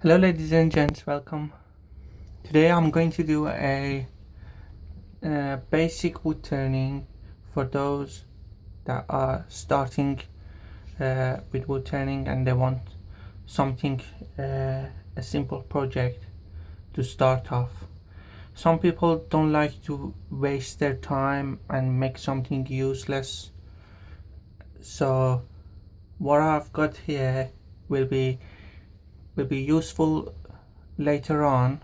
Hello ladies and gents, welcome. Today I'm going to do a basic wood turning for those that are starting with wood turning and they want something, a simple project to start off. Some people don't like to waste their time and make something useless, so what I've got here will be useful later on,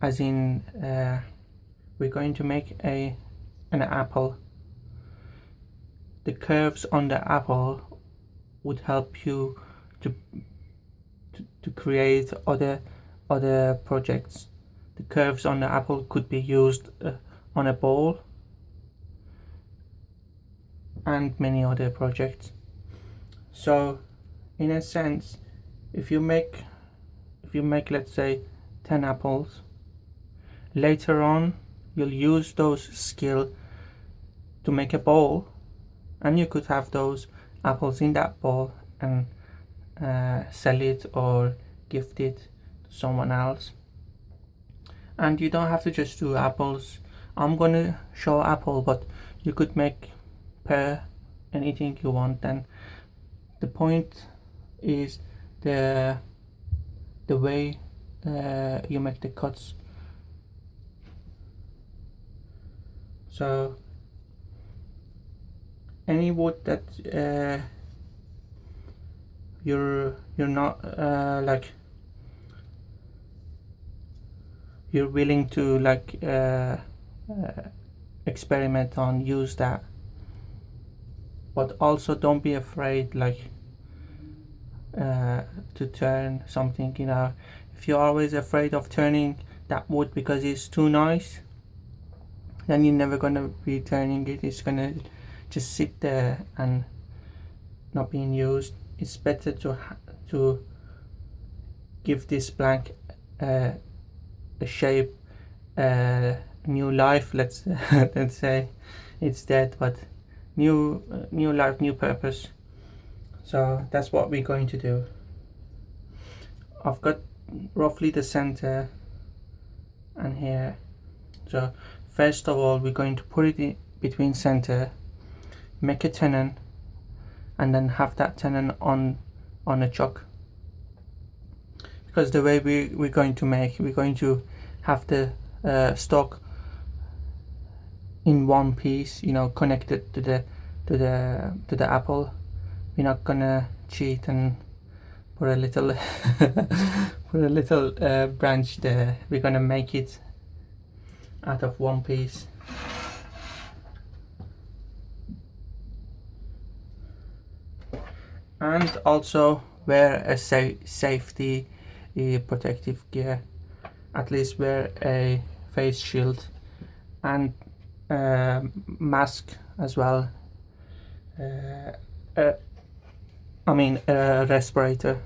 as in we're going to make an apple. The curves on the apple would help you to create other projects. The curves on the apple could be used on a bowl and many other projects. So in a sense, if you make let's say 10 apples, later on you'll use those skills to make a bowl, and you could have those apples in that bowl and sell it or gift it to someone else. And you don't have to just do apples. I'm gonna show apple, but you could make pear, anything you want. And the point is the way you make the cuts. So any wood that you're not like you're willing to experiment on, use that, but also don't be afraid to turn something. If you're always afraid of turning that wood because it's too nice, then you're never gonna be turning it. It's gonna just sit there and not being used. It's better to give this blank a shape, new life. Let's let's say it's dead, but new life, new purpose. So that's what we're going to do. I've got roughly the center and here. So first of all, we're going to put it in between center, make a tenon, and then have that tenon on a chuck. Because the way we're going to have the stalk in one piece, connected to the apple. We're not gonna cheat and put a little branch there. We're gonna make it out of one piece. And also wear a safety protective gear. At least wear a face shield and mask as well. A respirator.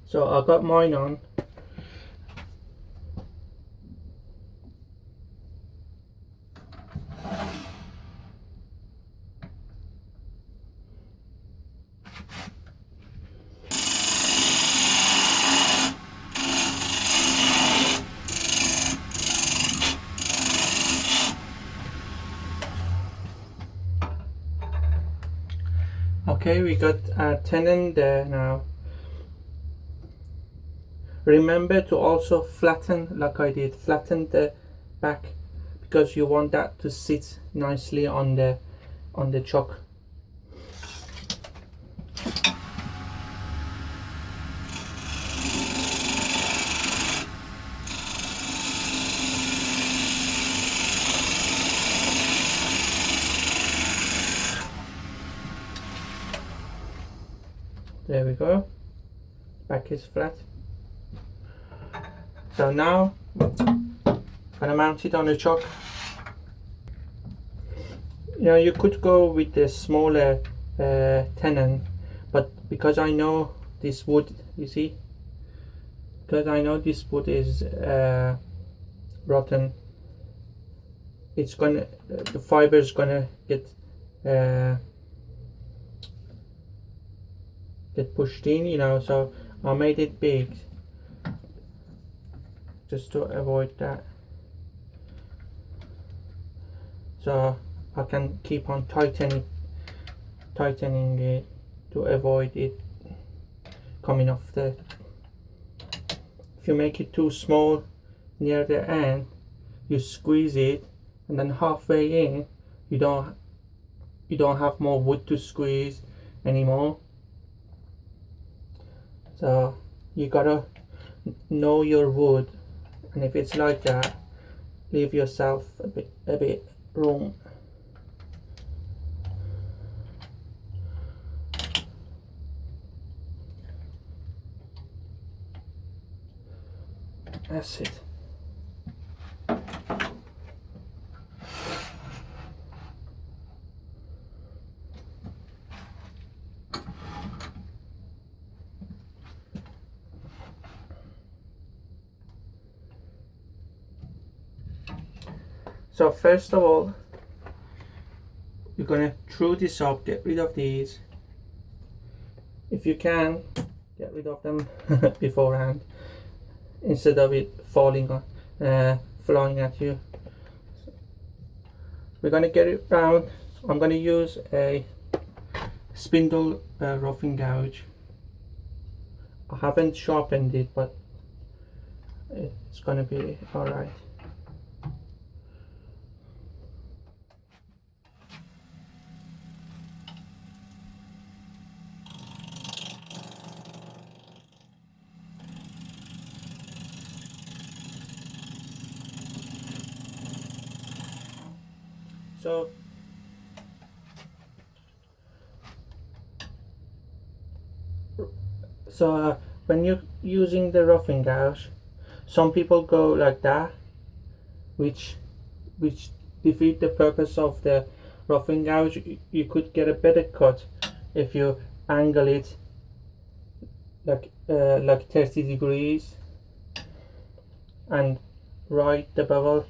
So I got mine on. Okay, we got a tenon there now. Remember to also flatten, like I did, flatten the back, because you want that to sit nicely on the chuck. There we go. Back is flat. So now I'm gonna mount it on the chuck. You could go with the smaller tenon, but because I know this wood, you see, because I know this wood is rotten, it's gonna, the fiber is gonna get pushed in, you know, so I made it big just to avoid that, so I can keep on tightening it to avoid it coming off the. If you make it too small near the end, you squeeze it, and then halfway in you don't have more wood to squeeze anymore. So you gotta know your wood, and if it's like that, leave yourself a bit room. That's it. So first of all, you're gonna throw this up, get rid of these. If you can, get rid of them beforehand, instead of it falling on, flying at you. We're gonna get it round. I'm gonna use a spindle roughing gouge. I haven't sharpened it, but it's gonna be alright. So when you're using the roughing gouge, some people go like that, which defeat the purpose of the roughing gouge. You could get a better cut if you angle it like 30 degrees and right the bevel.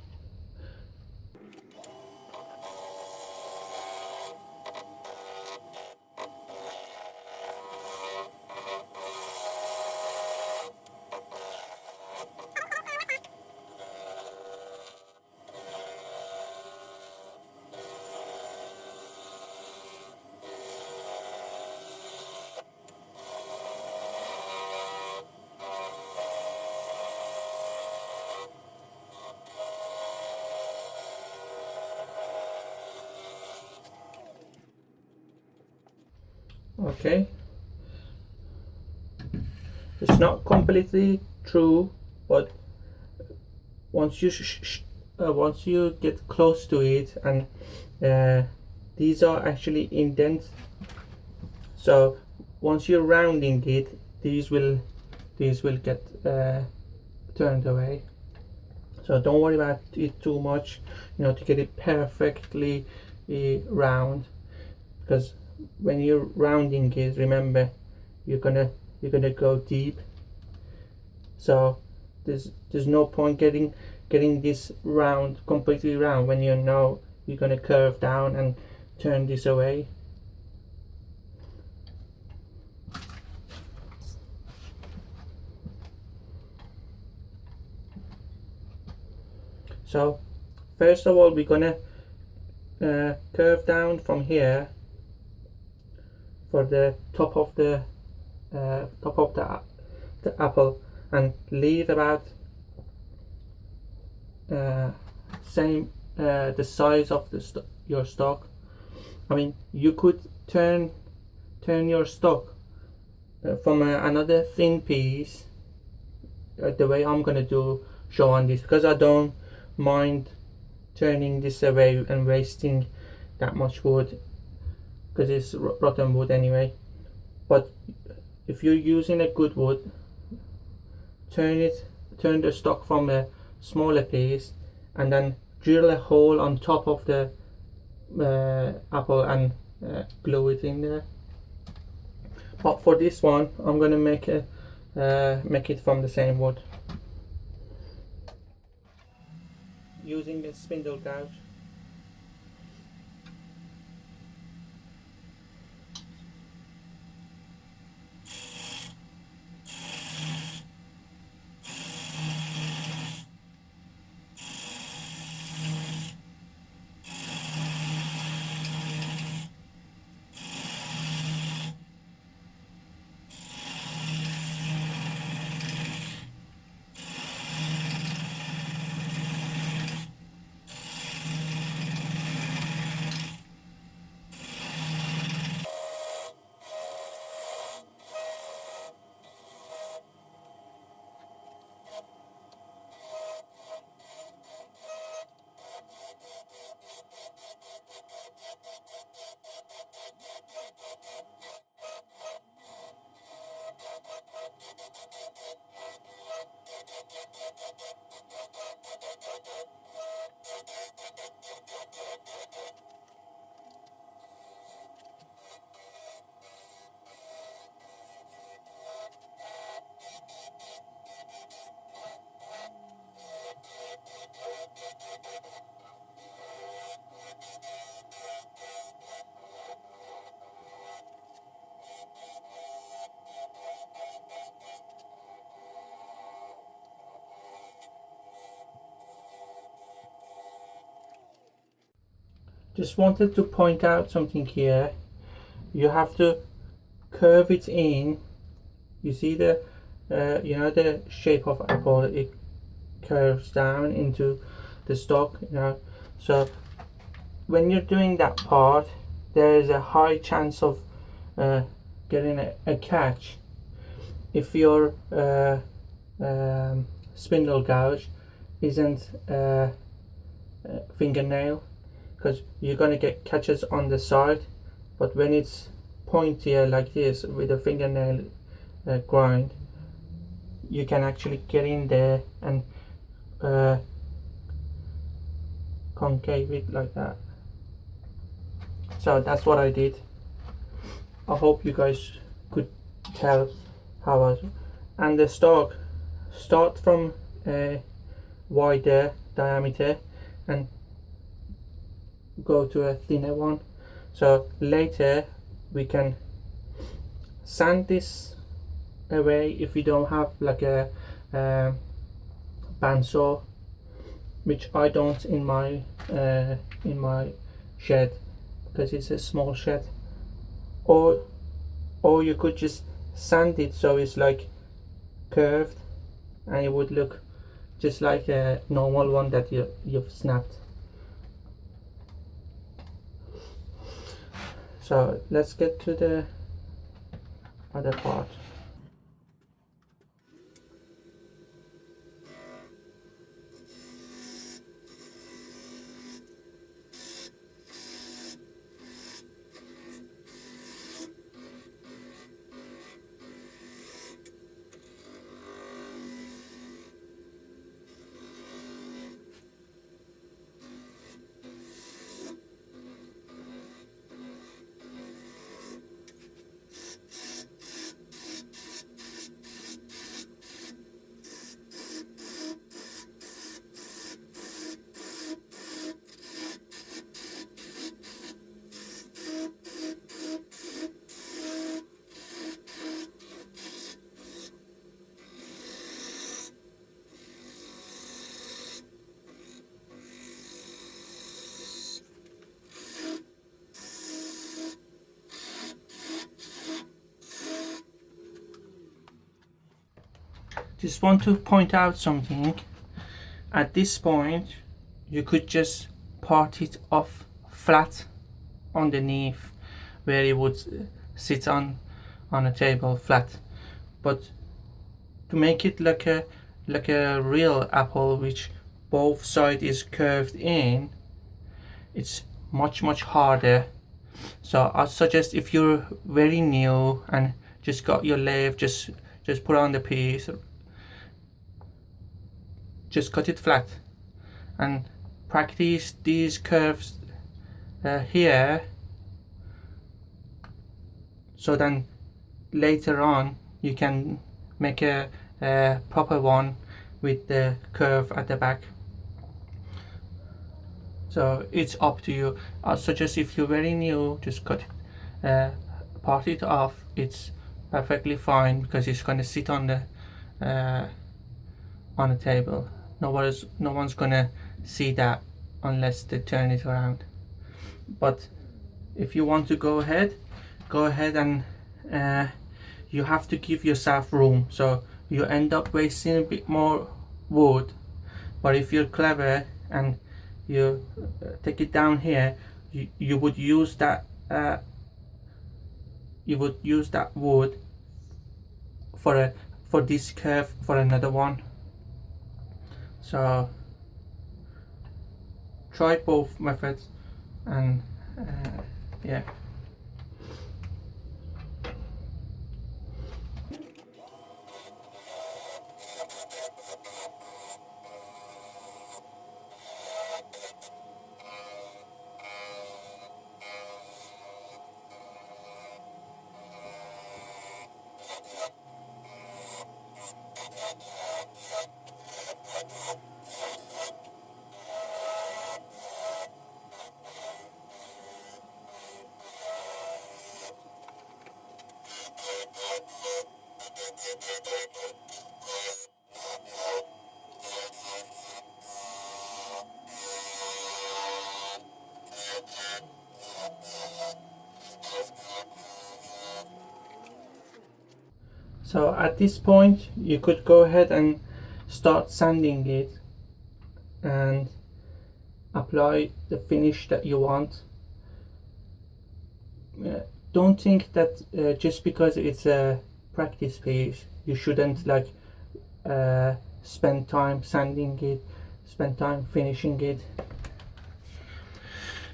Okay, it's not completely true, but once you get close to it, and these are actually indents, so once you're rounding it, these will get turned away. So don't worry about it too much, you know, to get it perfectly round, because when you're rounding it, remember, you're gonna go deep, so there's no point getting this round, completely round, when you know you're gonna curve down and turn this away. So first of all, we're gonna curve down from here for the top of the apple, and leave about same the size of your stock. I mean, you could turn your stock from another thin piece, the way I'm gonna show on this, because I don't mind turning this away and wasting that much wood, because it's rotten wood anyway. But if you're using a good wood, turn the stock from a smaller piece, and then drill a hole on top of the apple and glue it in there. But for this one, I'm gonna make a make it from the same wood using a spindle gouge. Just wanted to point out something here. You have to curve it in. You see the the shape of apple, it curves down into the stalk, so when you're doing that part, there is a high chance of getting a catch if your spindle gouge isn't fingernail, because you're gonna get catches on the side, but when it's pointier like this with a fingernail grind, you can actually get in there and concave it like that. So that's what I did. I hope you guys could tell how I. And the stalk, start from a wider diameter and go to a thinner one, so later we can sand this away if you don't have like a bandsaw, which I don't in my shed because it's a small shed, or you could just sand it so it's like curved and it would look just like a normal one that you've snapped. So let's get to the other part. Just want to point out something. At this point, you could just part it off flat underneath where it would sit on a table flat. But to make it like a real apple, which both side is curved in, it's much harder. So I suggest if you're very new and just got your lathe, just put on the piece, just cut it flat and practice these curves here, so then later on you can make a proper one with the curve at the back. So it's up to you. I suggest if you're very new, just cut it, part it off. It's perfectly fine because it's going to sit on the table. No one's gonna see that unless they turn it around. But if you want to go ahead and you have to give yourself room, so you end up wasting a bit more wood. But if you're clever and you take it down here, you would use that wood for this curve for another one. So try both methods, and yeah. So at this point you could go ahead and start sanding it and apply the finish that you want. Don't think that just because it's a practice piece you shouldn't like spend time sanding it, spend time finishing it,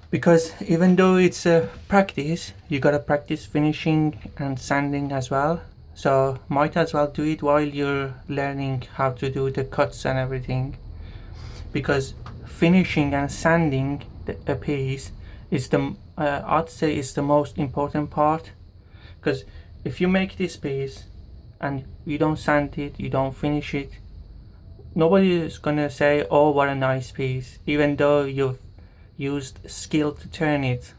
because even though it's a practice, you gotta practice finishing and sanding as well. So might as well do it while you're learning how to do the cuts and everything, because finishing and sanding a piece is I'd say is the most important part. Because if you make this piece and you don't sand it, you don't finish it, nobody is gonna say, oh, what a nice piece, even though you've used skill to turn it,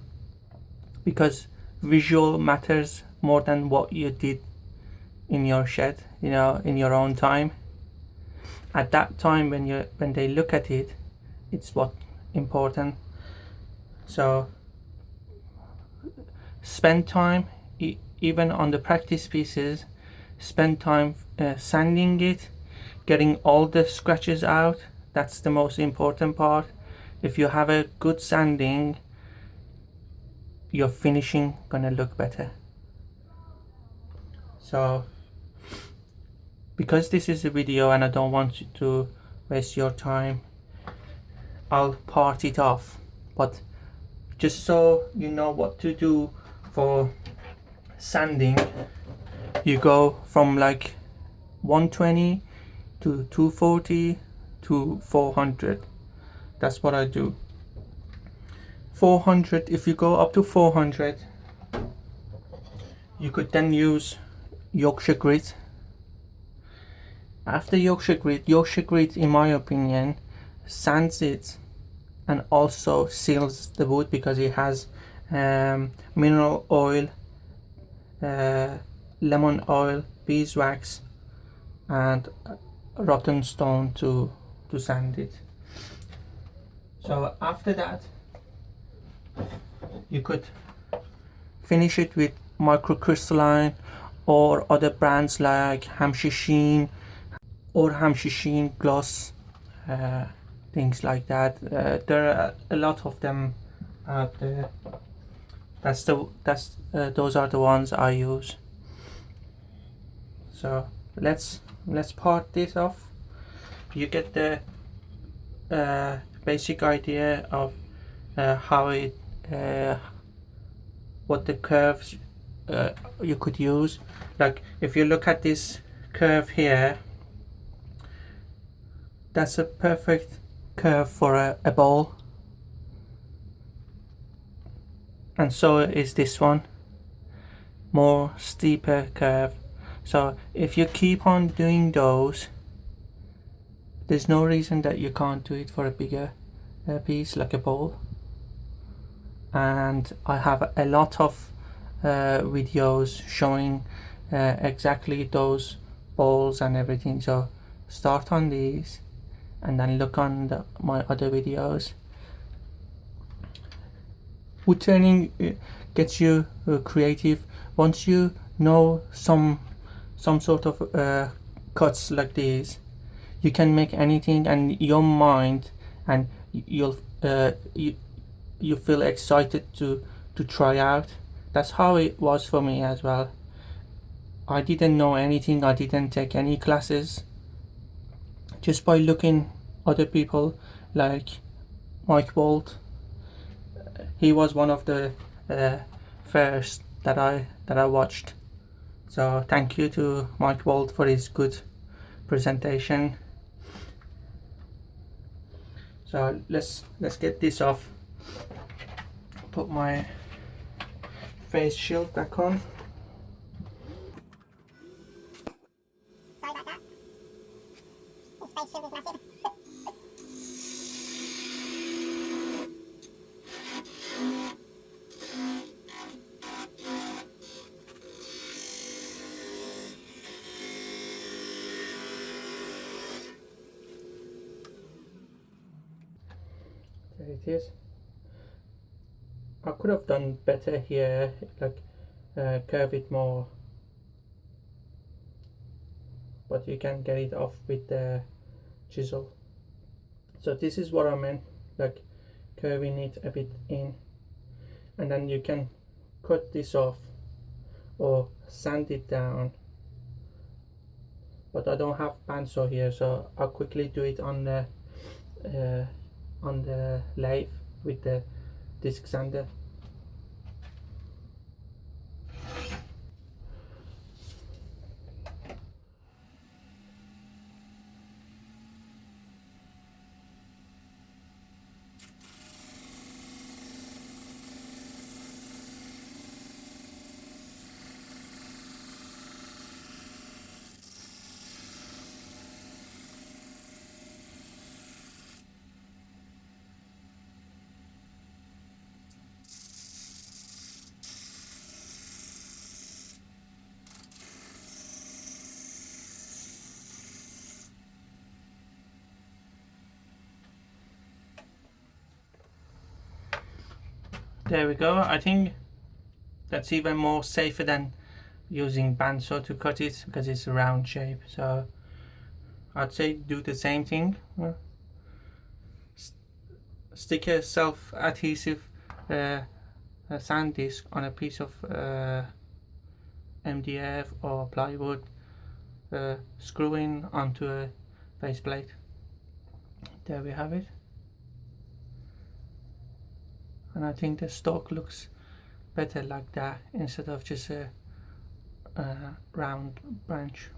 because visual matters more than what you did in your shed, in your own time. At that time when they look at it, it's what important. So spend time, even on the practice pieces, spend time sanding it, getting all the scratches out. That's the most important part. If you have a good sanding, your finishing gonna look better. So because this is a video and I don't want you to waste your time, I'll part it off. But just so you know what to do for sanding, you go from like 120 to 240 to 400. That's what I do. 400, if you go up to 400, you could then use Yorkshire grit. After Yorkshire grit in my opinion sands it and also seals the wood, because it has mineral oil, lemon oil, beeswax and rotten stone to sand it. So after that you could finish it with microcrystalline or other brands like Hampshire Sheen or Hampshire Sheen gloss, things like that. There are a lot of them out there. Those are the ones I use. So let's part this off. You get the basic idea of how it what the curves you could use. Like if you look at this curve here, that's a perfect curve for a bowl, and so is this one, more steeper curve. So if you keep on doing those, there's no reason that you can't do it for a bigger piece, like a bowl. And I have a lot of videos showing exactly those bowls and everything. So start on these and then look on my other videos. Wood turning gets you creative. Once you know some sort of cuts like these, you can make anything, and your mind, and you feel excited to try out. That's how it was for me as well. I didn't know anything, I didn't take any classes. Just by looking other people like Mike Bolt, he was one of the first that I watched. So thank you to Mike Bolt for his good presentation. So let's get this off. Put my face shield back on. Sorry about that. This face shield is massive. There it is. I could have done better here, like curve it more, but you can get it off with the chisel. So this is what I meant, like curving it a bit in, and then you can cut this off or sand it down. But I don't have bandsaw here, so I'll quickly do it on the lathe with the disc sander. There we go. I think that's even more safer than using bandsaw to cut it, because it's a round shape. So I'd say do the same thing. Stick a self-adhesive sand disc on a piece of MDF or plywood, screw in onto a faceplate. There we have it. And I think the stalk looks better like that instead of just a round branch.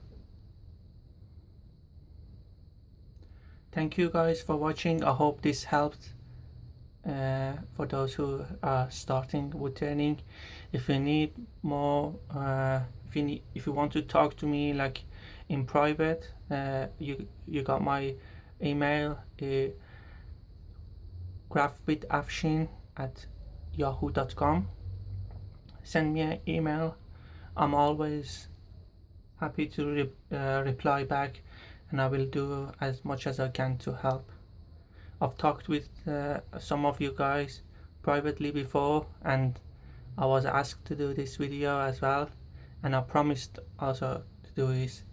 Thank you guys for watching. I hope this helped for those who are starting wood turning. If you need more, if you want to talk to me like in private, you got my email, craftwithafshin@yahoo.com. Send me an email. I'm always happy to reply back, and I will do as much as I can to help. I've talked with some of you guys privately before, and I was asked to do this video as well, and I promised also to do this.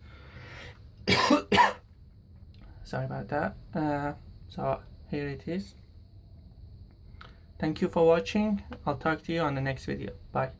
Sorry about that. So here it is. Thank you for watching. I'll talk to you on the next video. Bye.